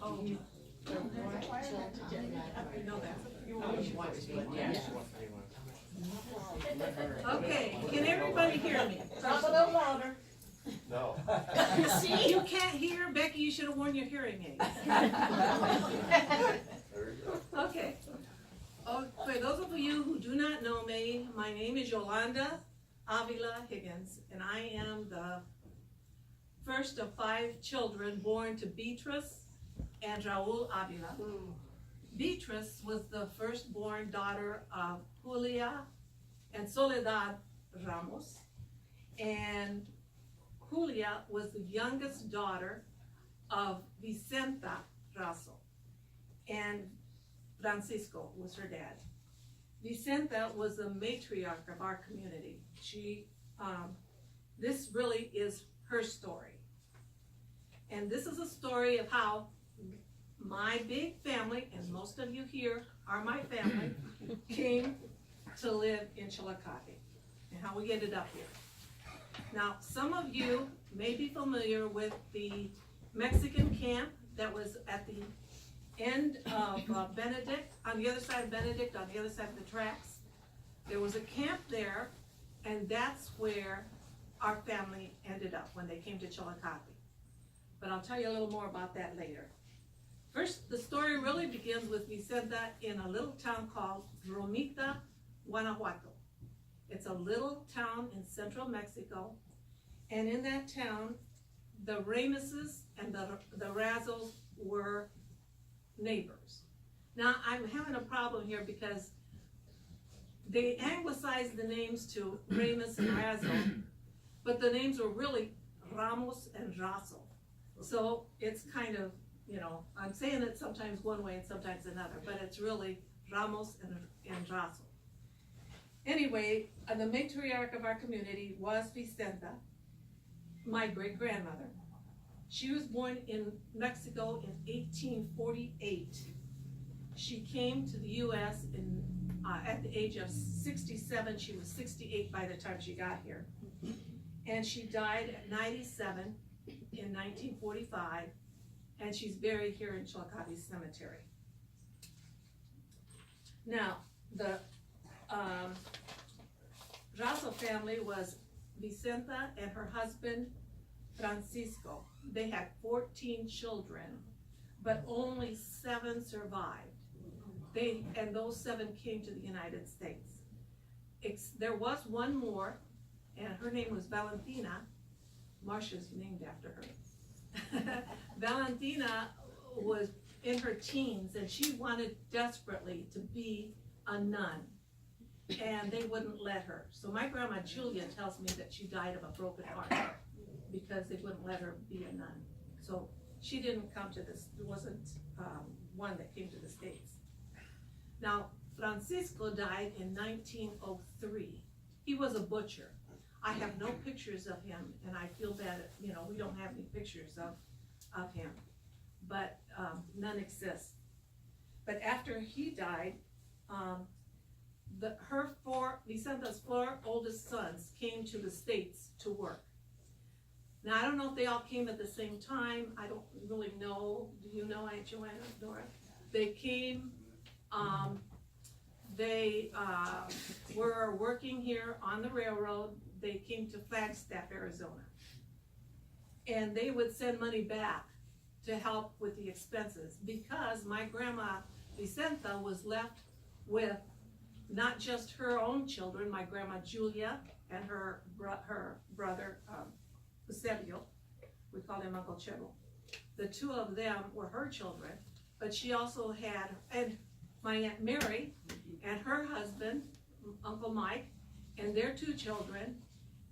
Oh. You know that. Okay, can everybody hear me? Talk a little louder. No. See, you can't hear, Becky, you should have worn your hearing aids. There you go. Okay. Oh, for those of you who do not know me, my name is Yolanda Avila Higgins, and I am the first of 5 children born to Beatrice and Raul Avila. Beatrice was the firstborn daughter of Julia and Soledad Ramos, and Julia was the youngest daughter of Vicenta Razo, and Francisco was her dad. Vicenta was the matriarch of our community. This really is her story. And this is a story of how my big family, and most of you here are my family, came to live in Chillicothe, and how we ended up here. Now, some of you may be familiar with the Mexican camp that was at the end of Benedict, on the other side of Benedict, on the other side of the tracks. There was a camp there, and that's where our family ended up when they came to Chillicothe. But I'll tell you a little more about that later. First, the story really begins with Vicenta in a little town called Romita, Guanajuato. It's a little town in central Mexico, and in that town, the Ramoses and the Razos were neighbors. Now, I'm having a problem here because they anglicized the names to Ramos and Razo, but the names were really Ramos and Razo. So it's kind of, you know, I'm saying it sometimes one way and sometimes another, but it's really Ramos and Razo. Anyway, the matriarch of our community was Vicenta, my great-grandmother. She was born in Mexico in 1848. She came to the U.S. At the age of 67. She was 68 by the time she got here. And she died at 97 in 1945, and she's buried here in Chillicothe Cemetery. Now, the Razo family was Vicenta and her husband, Francisco. They had 14 children, but only 7 survived. And those 7 came to the United States. There was one more, and her name was Valentina. Marcia's named after her. Valentina was in her teens, and she wanted desperately to be a nun, and they wouldn't let her. So my grandma Julia tells me that she died of a broken heart because they wouldn't let her be a nun. So she didn't come to this, there wasn't one that came to the States. Now, Francisco died in 1903. He was a butcher. I have no pictures of him, and I feel bad, you know, we don't have any pictures of him, but none exist. But after he died, Vicenta's 4 oldest sons came to the States to work. Now, I don't know if they all came at the same time. I don't really know. Do you know, Aunt Joanna, Dora? They came, they were working here on the railroad. They came to Flagstaff, Arizona. And they would send money back to help with the expenses because my grandma Vicenta was left with not just her own children, my grandma Julia and her brother Eusebio, we called him Uncle Chibble. The 2 of them were her children, but she also had, and my Aunt Mary and her husband, Uncle Mike, and their 2 children,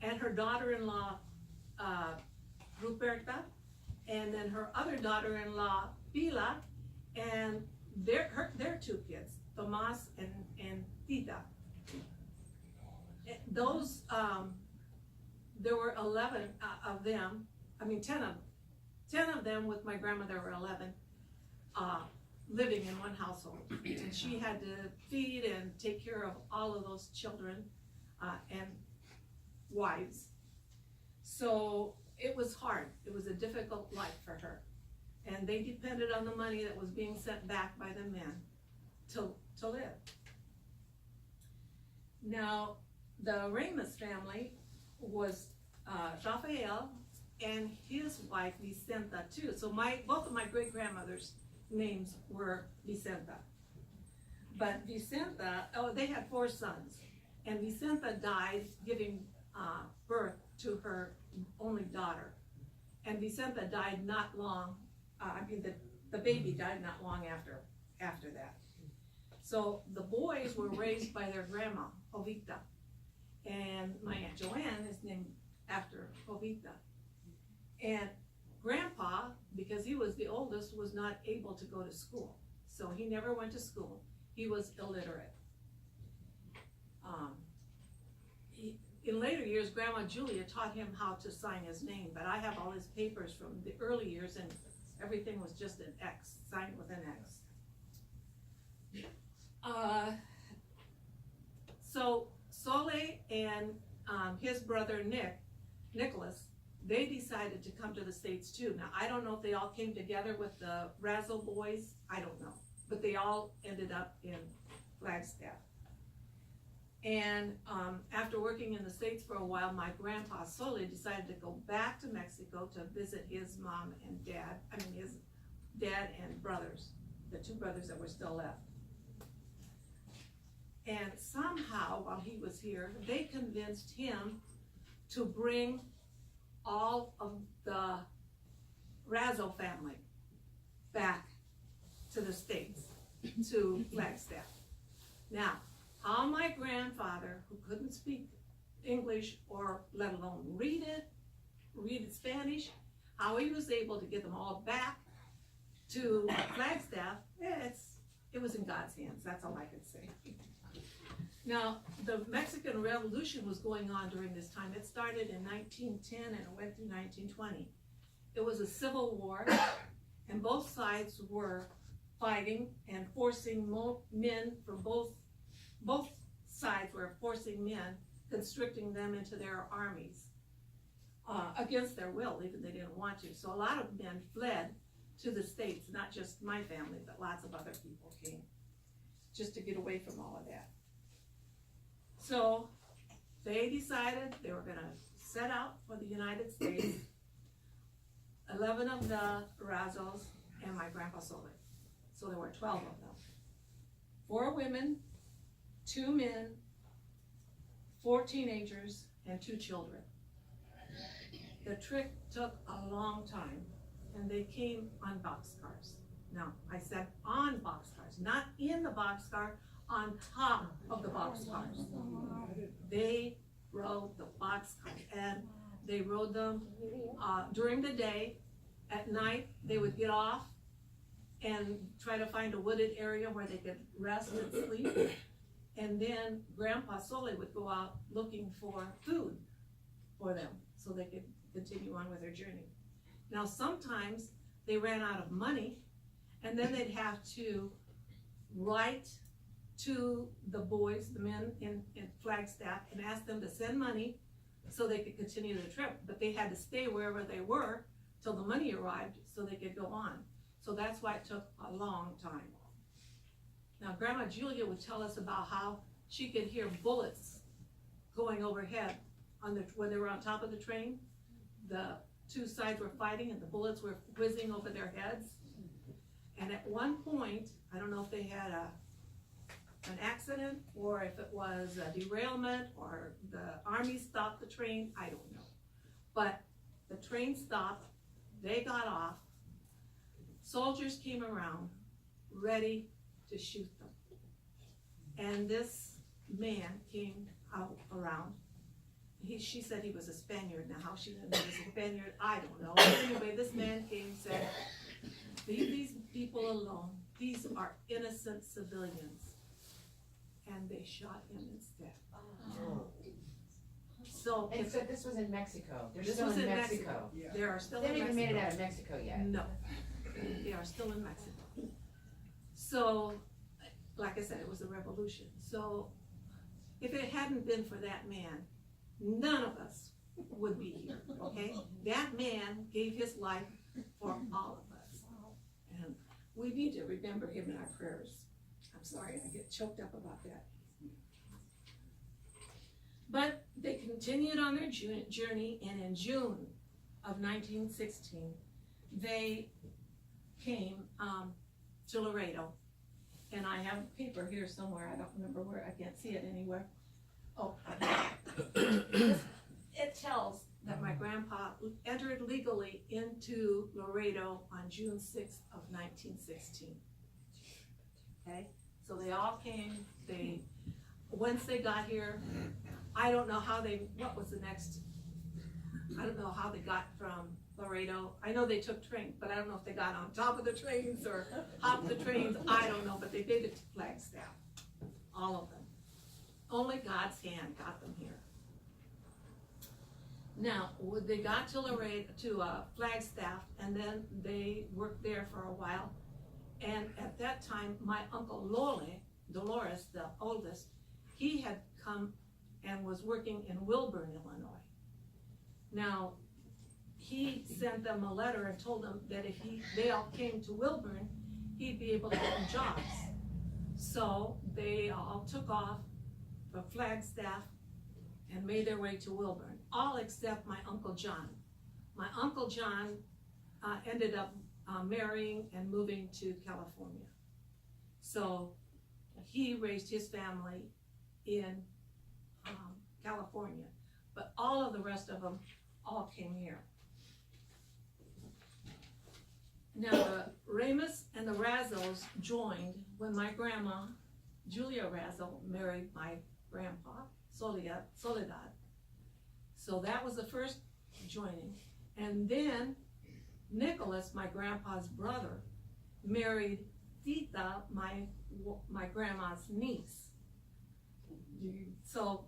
and her daughter-in-law, Ruperta, and then her other daughter-in-law, Pila, and their 2 kids, Tomas and Tita. Those, there were 11 of them, 10 of them with my grandmother were 11, living in one household. And she had to feed and take care of all of those children and wives. So it was hard. It was a difficult life for her. and they depended on the money that was being sent back by the men to live. Now, the Ramos family was Rafael and his wife Vicenta too. So both of my great grandmothers' names were Vicenta. But Vicenta, they had 4 sons, and Vicenta died giving birth to her only daughter. And Vicenta died not long, the baby died not long after that. So the boys were raised by their grandma, Jovita. And my Aunt Joanne is named after Jovita. And Grandpa, because he was the oldest, was not able to go to school. So he never went to school. He was illiterate. In later years, Grandma Julia taught him how to sign his name, but I have all his papers from the early years, and everything was just an X, signed with an X. So Sole and his brother Nicholas, they decided to come to the States too. Now, I don't know if they all came together with the Razo boys, I don't know, but they all ended up in Flagstaff. And after working in the States for a while, my grandpa Sole decided to go back to Mexico to visit his mom and dad, his dad and brothers, the 2 brothers that were still left. And somehow, while he was here, they convinced him to bring all of the Razo family back to the States, to Flagstaff. Now, how my grandfather, who couldn't speak English or let alone read Spanish, how he was able to get them all back to Flagstaff, it was in God's hands, that's all I can say. Now, the Mexican Revolution was going on during this time. It started in 1910 and it went through 1920. It was a civil war, and both sides were fighting and forcing men from both sides were forcing men, constricting them into their armies against their will, even they didn't want to. So a lot of men fled to the States, not just my family, but lots of other people came just to get away from all of that. So they decided they were gonna set out for the United States, 11 of the Razos and my grandpa Sole. So there were 12 of them. 4 women, 2 men, 4 teenagers, and 2 children. The trip took a long time, and they came on boxcars. Now, I said on boxcars, not in the boxcar, on top of the boxcars. They rode the boxcars, and they rode them during the day. At night, they would get off and try to find a wooded area where they could rest and sleep. And then Grandpa Sole would go out looking for food for them so they could continue on with their journey. Now, sometimes they ran out of money, and then they'd have to write to the boys, the men in Flagstaff, and ask them to send money so they could continue the trip. But they had to stay wherever they were till the money arrived so they could go on. So that's why it took a long time. Now, Grandma Julia would tell us about how she could hear bullets going overhead when they were on top of the train. The 2 sides were fighting and the bullets were whizzing over their heads. And at one point, I don't know if they had an accident or if it was a derailment or the army stopped the train, I don't know. But the train stopped, they got off, soldiers came around ready to shoot them. And this man came out around. She said he was a Spaniard. Now, how she knew he was a Spaniard, I don't know. But anyway, this man came and said, leave these people alone. These are innocent civilians. And they shot him instead. Oh. So, And so this was in Mexico. They're this still was in Mexico. Yeah. They are still They in haven't Mexico. even made it out of Mexico yet. No, they are still in Mexico. So, like I said, it was a revolution. So, if it hadn't been for that man, none of us would be here, okay? That man gave his life for all of us. we need to remember him in our prayers. I'm sorry, I get choked up about that. But they continued on their journey, and in June of 1916, they came to Laredo. And I have a paper here somewhere, I don't remember where, I can't see it anywhere. Oh, it tells that my grandpa entered legally into Laredo on June 6th of 1916. Okay, so they all came, once they got here, I don't know how what was the next, I don't know how they got from Laredo. I know they took trains, but I don't know if they got on top of the trains or hopped the trains, I don't know, but they made it to Flagstaff, all of them. Only God's hand got them here. Now, they got to Laredo, to Flagstaff, and then they worked there for a while. And at that time, my uncle Dolores, the oldest, he had come and was working in Wilburn, Illinois. Now, he sent them a letter and told them that if they all came to Wilburn, he'd be able to get them jobs. So they all took off from Flagstaff and made their way to Wilburn, all except my Uncle John. My Uncle John ended up marrying and moving to California. So he raised his family in California, but all of the rest of them all came here. Now the Ramos and the Razos joined when my grandma, Julia Razo, married my grandpa, Soledad. So that was the first joining. And then Nicholas, my grandpa's brother, married Tita, my grandma's niece. So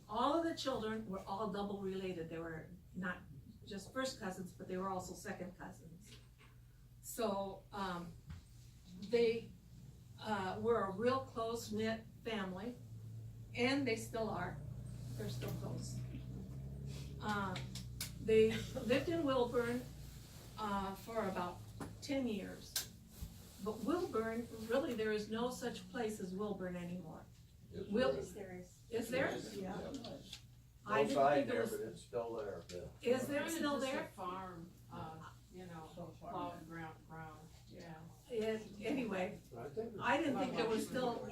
all of the children were all double related. They were not just first cousins, but they were also second cousins. So they were a real close-knit family, and they still are. They're still close. They lived in Wilburn for about 10 years. But Wilburn, really, there is no such place as Wilburn anymore. Is there? Yeah. I No didn't sign think it there, was. but it's still there, yeah. Is there still there? Farm, plowed ground, yeah. Anyway, I didn't think there was still,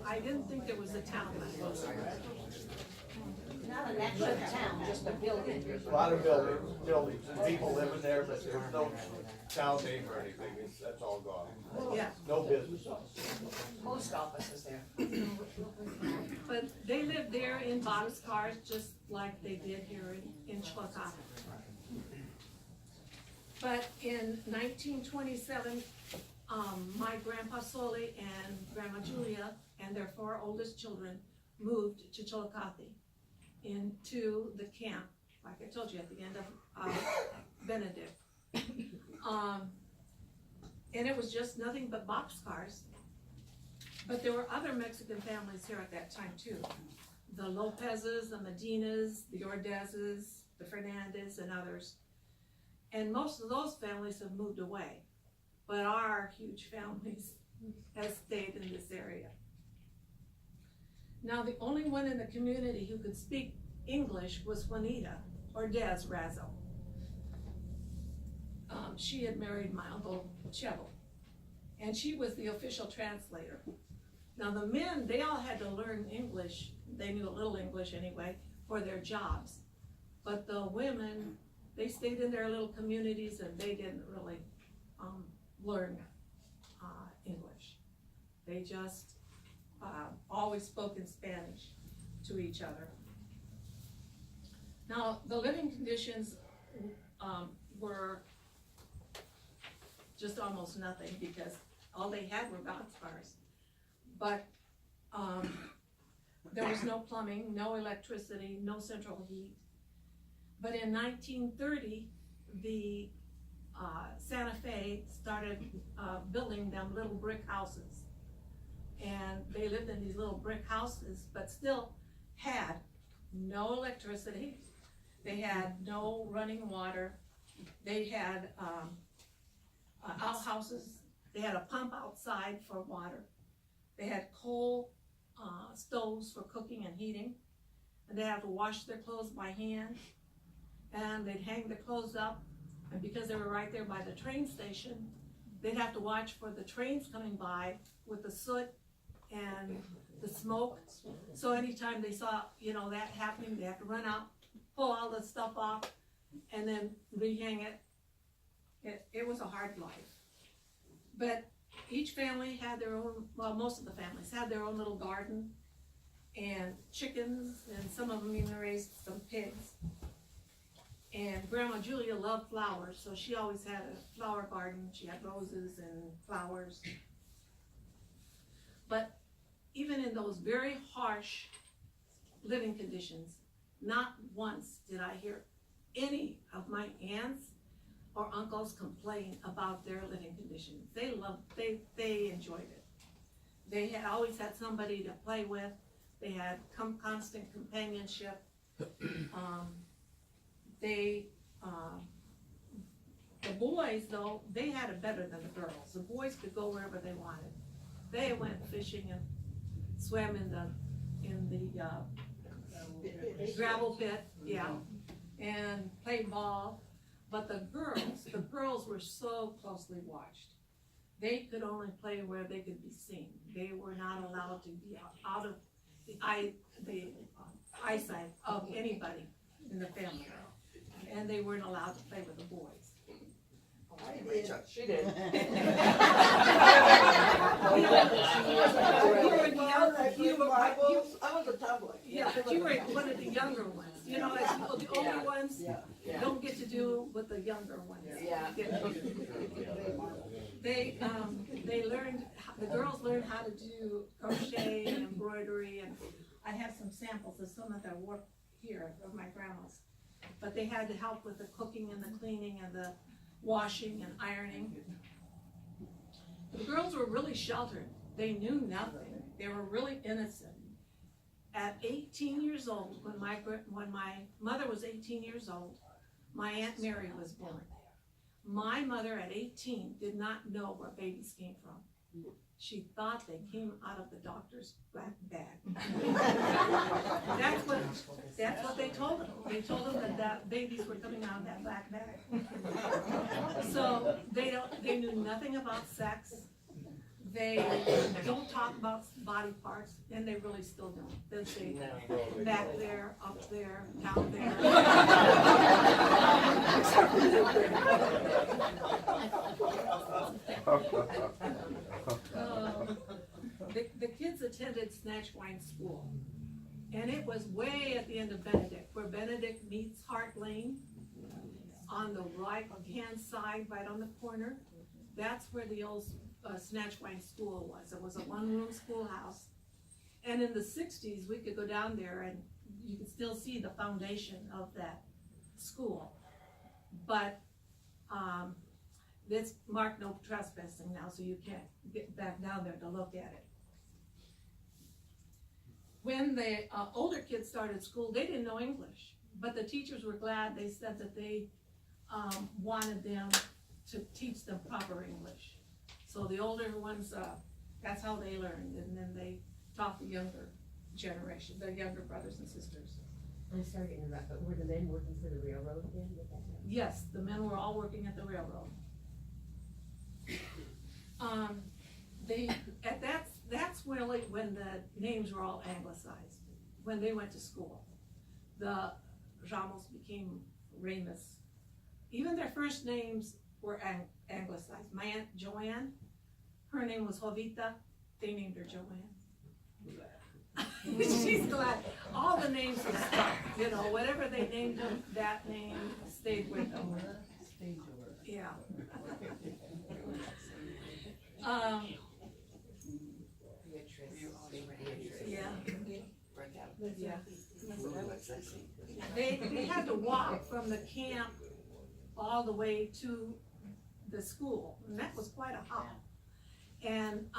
I didn't think there was a town. Not an actual town, just a building. There's a lot of buildings, and people living there, but there's no town name or anything, that's all gone. Yeah, No business. Post office is there. but they lived there in boxcars just like they did here in Chillicothe. But in 1927, my grandpa Soli and grandma Julia and their 4 oldest children moved to Chillicothe into the camp, like I told you, at the end of Benedict. And it was just nothing but boxcars. But there were other Mexican families here at that time too. The Lopez's, the Medinas, the Ordez's, the Fernandez, and others. And most of those families have moved away. But our huge families have stayed in this area. Now, the only one in the community who could speak English was Juanita Ordez Razo. She had married my uncle Chevo, and she was the official translator. Now, the men, they all had to learn English. They knew a little English anyway for their jobs. But the women, they stayed in their little communities and they didn't really learn English. They just always spoke in Spanish to each other. Now, the living conditions were just almost nothing because all they had were boxcars. But there was no plumbing, no electricity, no central heat. But in 1930, the Santa Fe started building them little brick houses. And they lived in these little brick houses, but still had no electricity. They had no running water. They had outhouses They had a pump outside for water. They had coal stoves for cooking and heating. And they had to wash their clothes by hand. And they'd hang their clothes up. And because they were right there by the train station, they'd have to watch for the trains coming by with the soot and the smoke. So anytime they saw, you know, that happening, they have to run out, pull all the stuff off, and then rehang it. It was a hard life. But each family had their own, well, most of the families had their own little garden and chickens, and some of them even raised some pigs. And Grandma Julia loved flowers, so she always had a flower garden. She had roses and flowers. But even in those very harsh living conditions, not once did I hear any of my aunts or uncles complain about their living conditions. They loved, they enjoyed it. They had always had somebody to play with. They had constant companionship. The boys, though, they had it better than the girls. The boys could go wherever they wanted. They went fishing and swam in the gravel pit, yeah, and played ball. But the girls were so closely watched. They could only play where they could be seen. They were not allowed to be out of the eyesight of anybody in the family. And they weren't allowed to play with the boys. She did. I was a tumbler. Yeah, but you were one of the younger ones. You know, as the older ones don't get to do what the younger ones get to do. They learned, the girls learned how to do crochet and embroidery, and I have some samples of some of their work here of my grandma's. But they had to help with the cooking and the cleaning and the washing and ironing. The girls were really sheltered. They knew nothing. They were really innocent. At 18 years old, when my mother was 18 years old, my Aunt Mary was born. My mother at 18 did not know where babies came from. She thought they came out of the doctor's black bag. That's what they told them. They told them that babies were coming out of that black bag. So they knew nothing about sex. They don't talk about body parts, and they really still don't. They'll say back there, up there, down there. The kids attended Snatch Wine School, and it was way at the end of Benedict, where Benedict meets Hart Lane. On the right-hand side, right on the corner, that's where the old Snatch Wine School was. It was a one-room schoolhouse. And in the 60s, we could go down there and you could still see the foundation of that school. But it's marked no trespassing now, so you can't get back down there to look at it. When the older kids started school, they didn't know English, but the teachers were glad. They said that they wanted them to teach them proper English. So the older ones, that's how they learned, and then they taught the younger generation, the younger brothers and sisters. I'm sorry to interrupt, but were the men working for the railroad then? Yes, the men were all working at the railroad. That's really when the names were all anglicized, when they went to school. The Ramos became Ramos. Even their first names were anglicized. My Aunt Joanne, her name was Jovita, they named her Joanne. She's glad. All the names are stuck, you know, whatever they named them, that name stayed with them. Yeah. Yeah. They had to walk from the camp all the way to the school, and that was quite a hop. And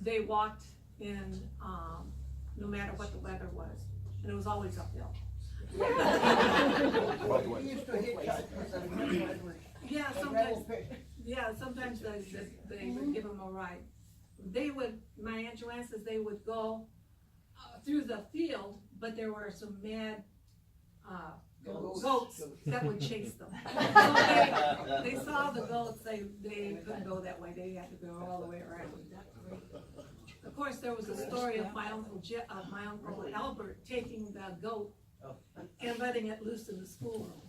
they walked in no matter what the weather was, and it was always uphill. Yeah, sometimes Yeah, sometimes they would give them a ride. My Aunt Joanne says they would go through the field, but there were some mad goats that would chase them. So they saw the goats, they couldn't go that way, they had to go all the way around. Of course, there was a story of my uncle Albert taking the goat and letting it loose in the schoolroom.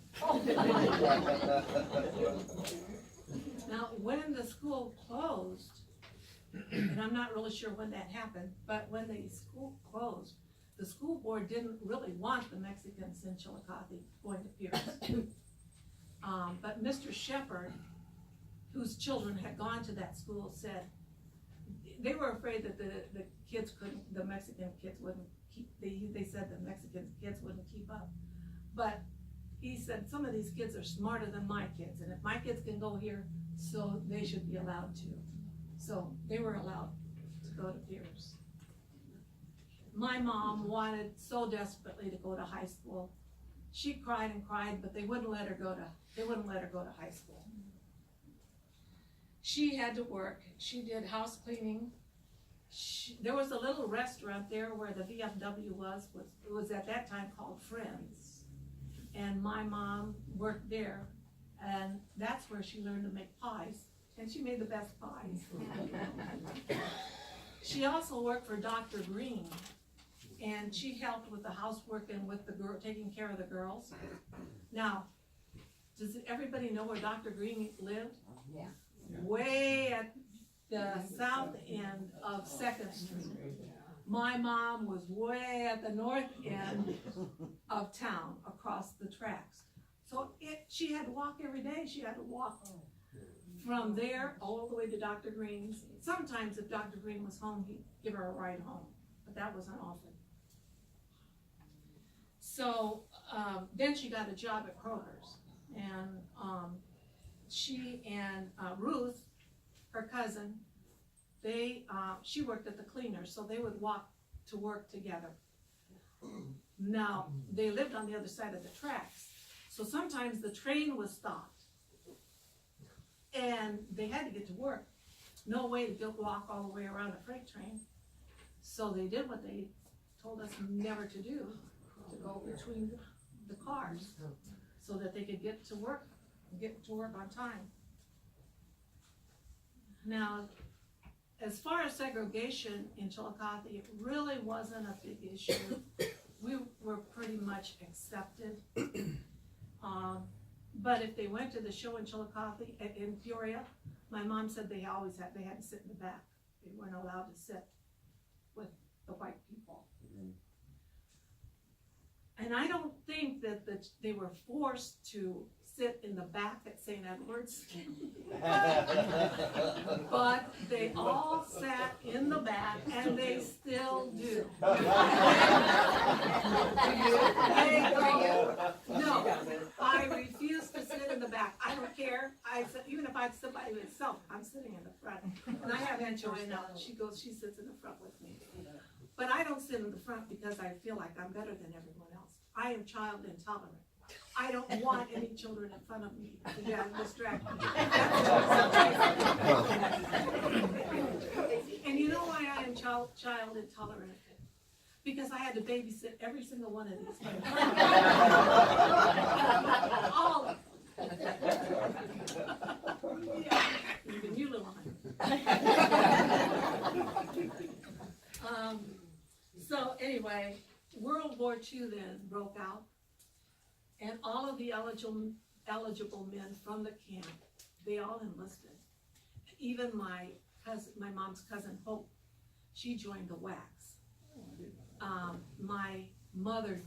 Now, when the school closed, and I'm not really sure when that happened, but when the school closed, the school board didn't really want the Mexicans in Chillicothe going to Pierce. But Mr. Shepherd, whose children had gone to that school, said they were afraid that the Mexican kids wouldn't keep, they said the Mexican kids wouldn't keep up. But he said, some of these kids are smarter than my kids, and if my kids can go here, so they should be allowed to. So they were allowed to go to Pierce. My mom wanted so desperately to go to high school. She cried and cried, but they wouldn't let her go to high school. She had to work. She did house cleaning. There was a little restaurant there where the VFW it was at that time called Friends. And my mom worked there, and that's where she learned to make pies, and she made the best pies. She also worked for Dr. Green, and she helped with the housework and with taking care of the girls. Now, does everybody know where Dr. Green lived? Yeah. Way at the south end of 2nd Street. My mom was way at the north end of town, across the tracks. So she had to walk every day. She had to walk from there all the way to Dr. Green's. Sometimes if Dr. Green was home, he'd give her a ride home, but that wasn't often. So then she got a job at Kroger's, and she and Ruth, her cousin, she worked at the cleaners, so they would walk to work together. Now, they lived on the other side of the tracks, so sometimes the train was stopped, and they had to get to work. No way to walk all the way around a freight train, so they did what they told us never to do, to go between the cars, so that they could get to work on time. Now, as far as segregation in Chillicothe, it really wasn't a big issue. We were pretty much accepted. But if they went to the show in Chillicothe, in Peoria, my mom said they had to sit in the back. They weren't allowed to sit with the white people. And I don't think that they were forced to sit in the back at St. Edward's. But they all sat in the back, and they still do. No, I refuse to sit in the back. I don't care. Even if I sit by myself, I'm sitting in the front. And I have Aunt Joanna, she sits in the front with me. But I don't sit in the front because I feel like I'm better than everyone else. I am child intolerant. I don't want any children in front of me to get distracted. And you know why I am child intolerant? Because I had to babysit every single one of these kids. All of them. Yeah, even you, Lillian. So anyway, World War II then broke out, and all of the eligible men from the camp, they all enlisted. Even my mom's cousin Hope, she joined the WACs. My mother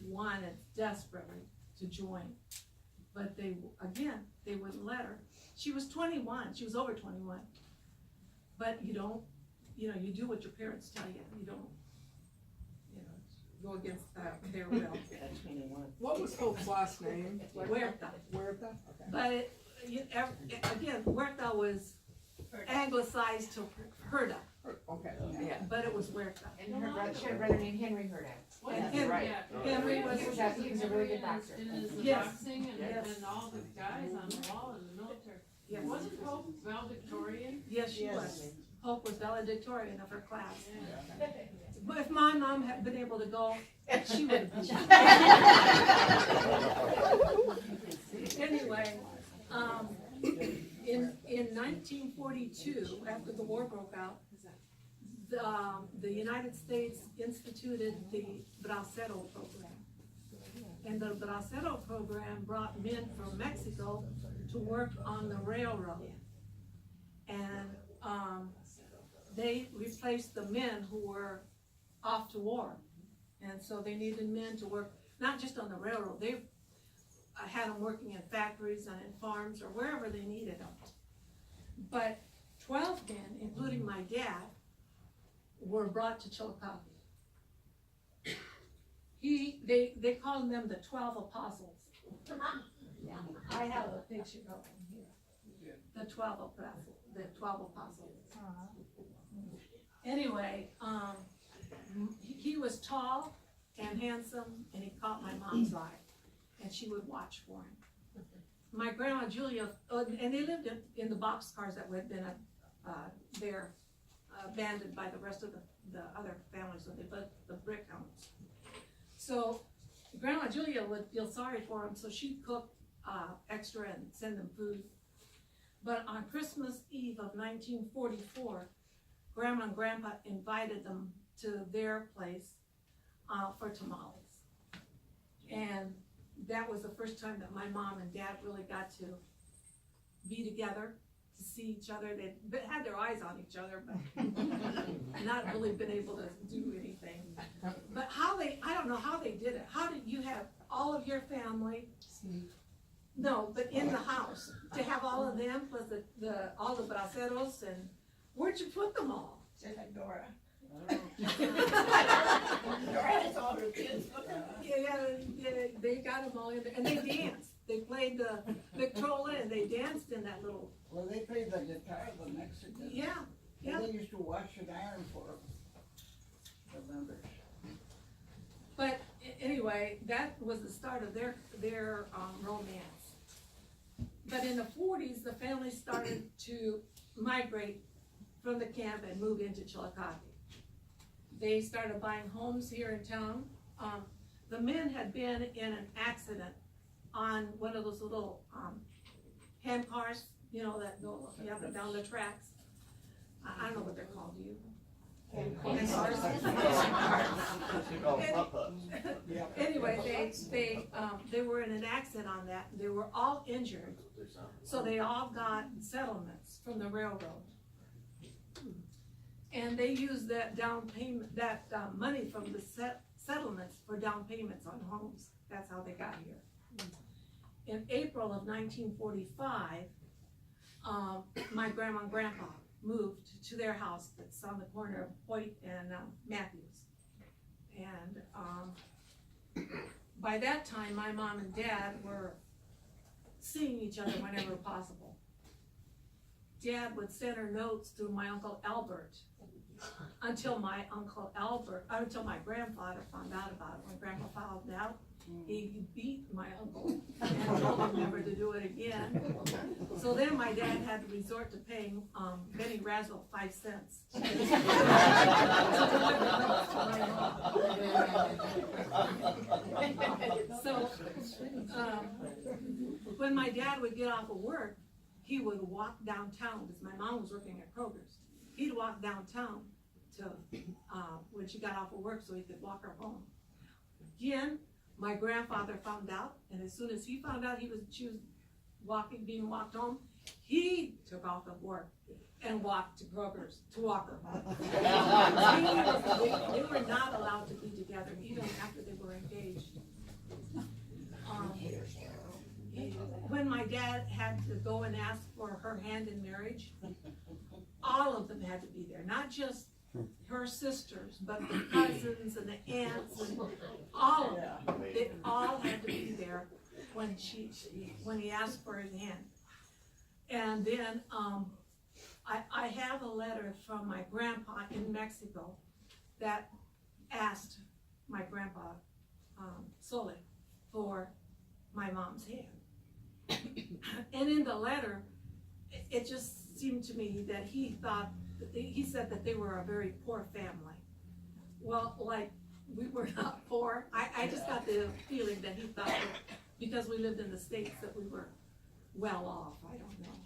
wanted desperately to join, but they wouldn't let her. She was 21, she was over 21. But you do what your parents tell you. You don't, go against their will. What was Hope's last name? Huerta. Huerta? Okay. But again, Huerta was anglicized to Herda. Okay, yeah. But it was Huerta. And her brother, she had a brother named Henry Herda. And Yes, Henry, right. Henry was, He was a really good boxer. In his Yes. boxing and, Yes. and all the guys on the wall in the military. Yes. Wasn't Hope valedictorian? Yes, she was. Hope was valedictorian of her class. But if my mom had been able to go, she would have been. Anyway, in 1942, after the war broke out, the United States instituted the Bracero program. And the Bracero program brought men from Mexico to work on the railroad. And they replaced the men who were off to war. And so they needed men to work, not just on the railroad, they had them working in factories and in farms or wherever they needed them. But 12 men, including my dad, were brought to Chillicothe. They called them the 12 apostles. I have a picture of them here. The 12 apostles. Anyway, he was tall and handsome, and he caught my mom's eye, and she would watch for him. My grandma Julia, and they lived in the boxcars that had been there, abandoned by the rest of the other families, so they built the brick homes. So Grandma Julia would feel sorry for them, so she'd cook extra and send them food. But on Christmas Eve of 1944, Grandma and Grandpa invited them to their place for tamales. And that was the first time that my mom and dad really got to be together, to see each other. They had their eyes on each other, but not really been able to do anything. But I don't know how they did it. How did you have all of your family? No, but in the house, to have all of them, plus all the braceros, and where'd you put them all? Just like Dora. Dora has all her kids. Yeah, they got them all in there, and they danced. They played the Victrola, and they danced in that little. Well, they played the guitar, the Mexicans. Yeah. And they used to wash and iron for the members. But anyway, that was the start of their romance. But in the 40s, the family started to migrate from the camp and move into Chillicothe. They started buying homes here in town. The men had been in an accident on one of those little hand cars, you know, that go up and down the tracks. I don't know what they're called, do you? Hand cars. Anyway, they were in an accident on that. They were all injured, so they all got settlements from the railroad. And they used that down payment, that money from the settlements for down payments on homes. That's how they got here. In April of 1945, my grandma and grandpa moved to their house that's on the corner of Hoyt and Matthews. And by that time, my mom and dad were seeing each other whenever possible. Dad would send her notes to my Uncle Albert until my grandfather found out about it. When Grandpa found out, he beat my uncle and told him never to do it again. So then my dad had to resort to paying Benny Razo 5 cents. So when my dad would get off of work, he would walk downtown, because my mom was working at Kroger's. He'd walk downtown to when she got off of work so he could walk her home. Again, my grandfather found out, and as soon as he found out she was being walked home, he took off of work and walked to Kroger's to walk her home. They were not allowed to be together even after they were engaged. When my dad had to go and ask for her hand in marriage, all of them had to be there, not just her sisters, but the cousins and the aunts and all of them. They all had to be there when he asked for his hand. And then I have a letter from my grandpa in Mexico that asked my grandpa Sole for my mom's hand. And in the letter, it just seemed to me that he thought, he said that they were a very poor family. Well, like, we were not poor. I just got the feeling that he thought that because we lived in the States that we were well off, I don't know.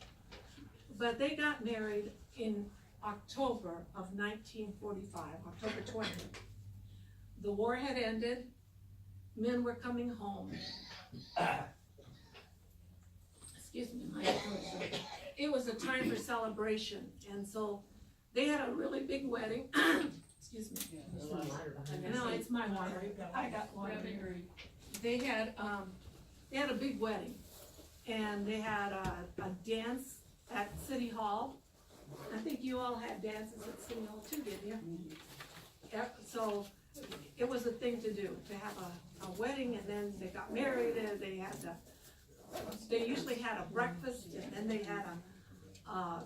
But they got married in October of 1945, October 20th. The war had ended, men were coming home. Excuse me, my throat. It was a time for celebration, and so they had a really big wedding. Excuse me. No, it's my water. I got water here. They had a big wedding, and they had a dance at City Hall. I think you all had dances at City Hall too, didn't you? Yep, so it was a thing to do, to have a wedding, and then they got married, and they usually had a breakfast, and then they had a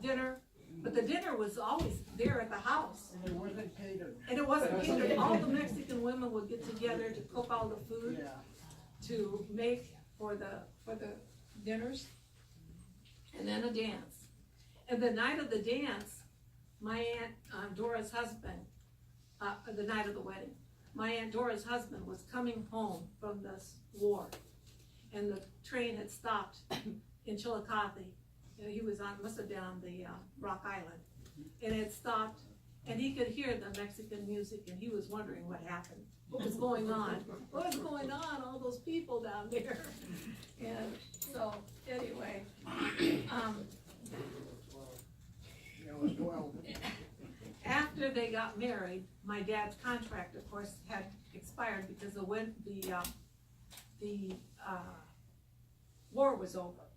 dinner. But the dinner was always there at the house. And it wasn't catered. And it wasn't catered. All the Mexican women would get together to cook all the food to make for the dinners, and then a dance. And the night of the dance, my Aunt Dora's husband, the night of the wedding, my Aunt Dora's husband was coming home from this war, and the train had stopped in Chillicothe. He was must have been on the Rock Island, and it stopped, and he could hear the Mexican music, and he was wondering what happened, what was going on, all those people down there. And so, anyway, after they got married, my dad's contract, of course, had expired because the war was over.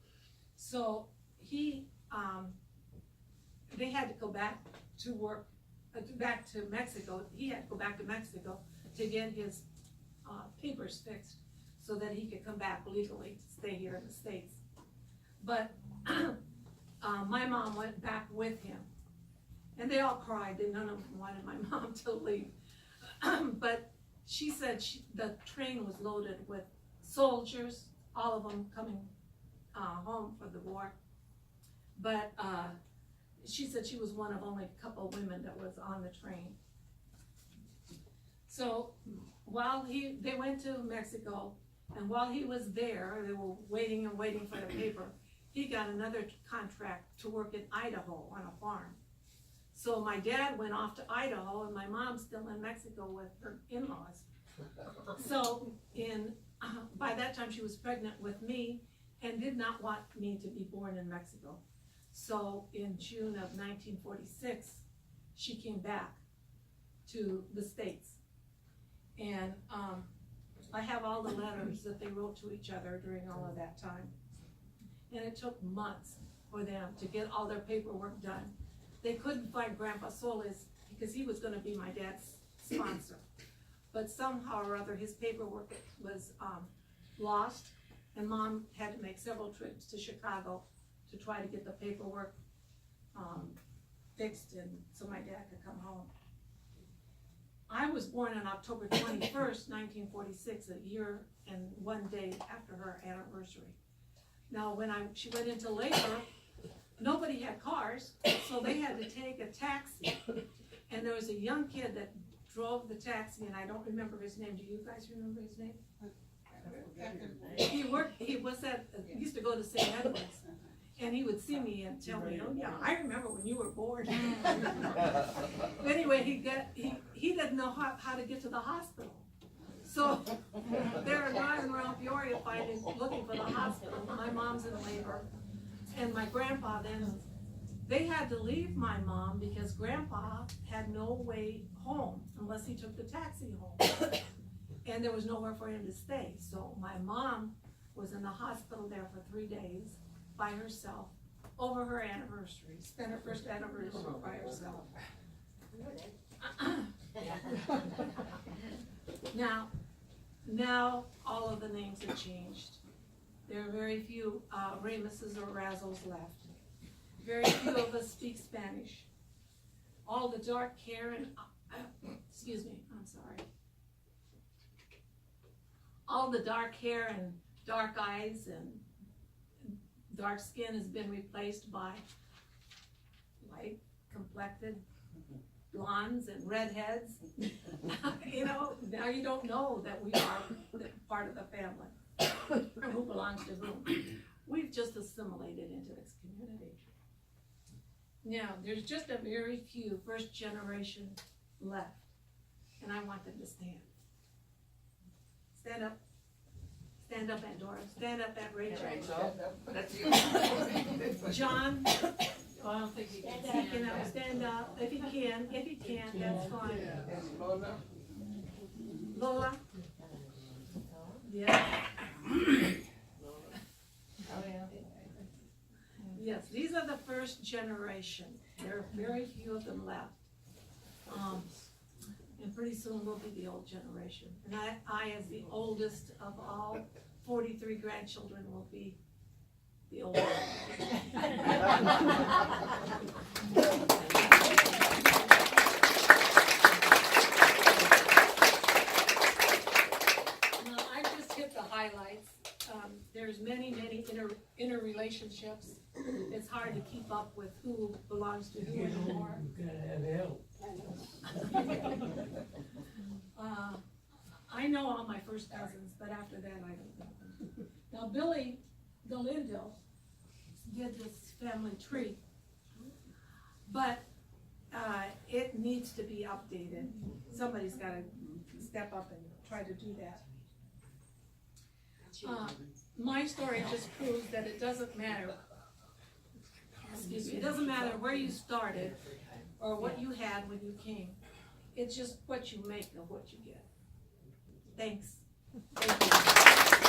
So they had to go back to work, back to Mexico. He had to go back to Mexico to get his papers fixed so that he could come back legally to stay here in the States. But my mom went back with him, and they all cried. None of them wanted my mom to leave. But she said the train was loaded with soldiers, all of them coming home for the war. But she said she was one of only a couple of women that was on the train. So while they went to Mexico, and while he was there, they were waiting and waiting for the paper, he got another contract to work in Idaho on a farm. So my dad went off to Idaho, and my mom's still in Mexico with her in-laws. So by that time she was pregnant with me and did not want me to be born in Mexico. So in June of 1946, she came back to the States. And I have all the letters that they wrote to each other during all of that time. And it took months for them to get all their paperwork done. They couldn't find Grandpa Solis because he was gonna be my dad's sponsor. But somehow or other, his paperwork was lost, and Mom had to make several trips to Chicago to try to get the paperwork fixed, and so my dad could come home. I was born on October 21st, 1946, a year and 1 day after her anniversary. Now, when she went into labor, nobody had cars, so they had to take a taxi. And there was a young kid that drove the taxi, and I don't remember his name. Do you guys remember his name? He used to go to St. Edwards, and he would see me and tell me, "Oh yeah, I remember when you were born." But anyway, he didn't know how to get to the hospital. So they're driving around Peoria looking for the hospital. My mom's in labor, and my grandpa then, they had to leave my mom because Grandpa had no way home unless he took the taxi home. And there was nowhere for him to stay. So my mom was in the hospital there for 3 days by herself over her anniversary, spent her first anniversary by herself. Now all of the names have changed. There are very few Ramoses or Razos left. Very few of us speak Spanish. All the dark hair and, excuse me, I'm sorry. All the dark hair and dark eyes and dark skin has been replaced by light complected blondes and redheads. You know, now you don't know that we are part of the family, or who belongs to whom. We've just assimilated into this community. Now, there's just a very few first generation left, and I want them to stand. Stand up. Stand up, Pandora. Stand up, Aunt Rachel. Rachel, that's you. John, Oh, I don't think you can you know, stand up. stand up if you can. If you can't, that's fine. And Lola? Lola? Yeah. Oh, yeah. Yes, these are the first generation. There are very few of them left. And pretty soon we'll be the old generation. And I as the oldest of all 43 grandchildren will be the old one. Now, I just hit the highlights. There's many interrelationships. It's hard to keep up with who belongs to who anymore. I know all my first cousins, but after that, I don't know them. Now, Billy Galindo did this family tree, but it needs to be updated. Somebody's gotta step up and try to do that. My story just proves that it doesn't matter. Excuse me, it doesn't matter where you started or what you had when you came. It's just what you make of what you get. Thanks. Thank you.